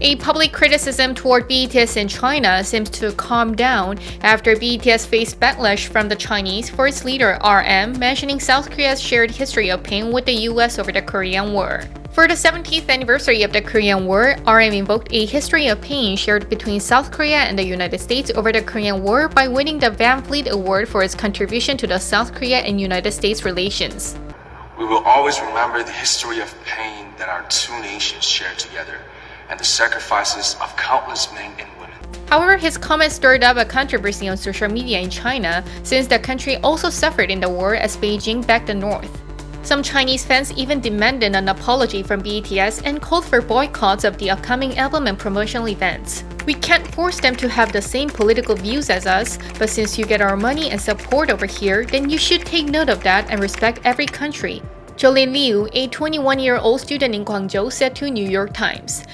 A public criticism toward BTS in China seems to calm down after BTS faced backlash from the Chinese for its leader RM mentioning South Korea's shared history of pain with the US over the Korean War. For the 70th anniversary of the Korean War, RM invoked a history of pain shared between South Korea and the United States over the Korean War by winning the Van Fleet Award for its contribution to the South Korea and United States relations. We will always remember the history of pain that our two nations shared together, and the sacrifices of countless men and women. However, his comments stirred up a controversy on social media in China since the country also suffered in the war as Beijing backed the North. Some Chinese fans even demanded an apology from BTS and called for boycotts of the upcoming album and promotional events. We can't force them to have the same political views as us, but since you get our money and support over here, then you should take note of that and respect every country. Jolin Liu, a 21-year-old student in Guangzhou, said to New York Times.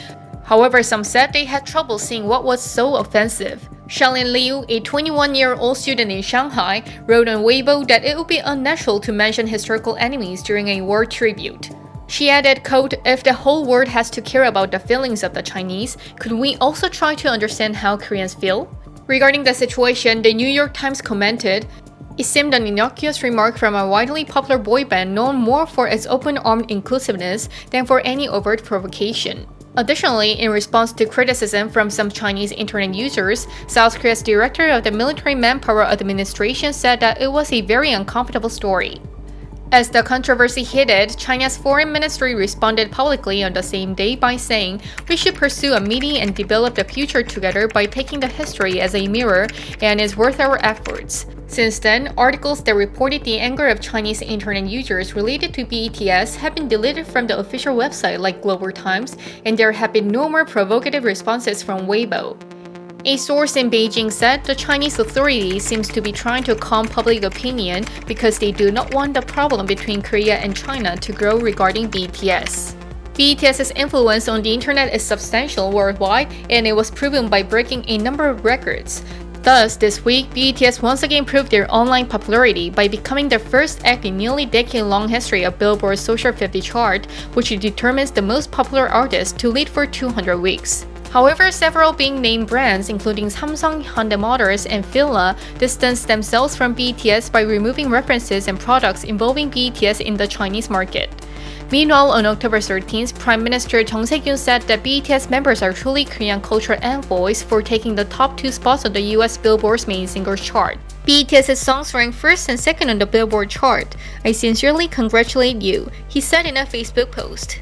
However, some said they had trouble seeing what was so offensive. Xiaolin Liu, a 21-year-old student in Shanghai, wrote on Weibo that it would be unnatural to mention historical enemies during a war tribute. She added, quote, "If the whole world has to care about the feelings of the Chinese, could we also try to understand how Koreans feel?" Regarding the situation, the New York Times commented, "It seemed an innocuous remark from a widely popular boy band known more for its open-armed inclusiveness than for any overt provocation." Additionally, in response to criticism from some Chinese internet users, South Korea's director of the Military Manpower Administration said that it was a very uncomfortable story. As the controversy heated, China's foreign ministry responded publicly on the same day by saying, "We should pursue a meeting and develop the future together by taking the history as a mirror and is worth our efforts." Since then, articles that reported the anger of Chinese internet users related to BTS have been deleted from the official website like Global Times, and there have been no more provocative responses from Weibo. A source in Beijing said the Chinese authorities seems to be trying to calm public opinion because they do not want the problem between Korea and China to grow regarding BTS. BTS's influence on the internet is substantial worldwide, and it was proven by breaking a number of records. Thus, this week, BTS once again proved their online popularity by becoming the first act in nearly decade-long history of Billboard's Social 50 chart, which determines the most popular artist to lead for 200 weeks. However, several big-name brands, including Samsung, Hyundai Motors, and Fila, distanced themselves from BTS by removing references and products involving BTS in the Chinese market. Meanwhile, on October 13th, Prime Minister Chung Se-kyun said that BTS members are truly Korean cultural envoys for taking the top 2 spots on the US Billboard's main singles chart. BTS's songs ranked first and second on the Billboard chart. "I sincerely congratulate you," he said in a Facebook post.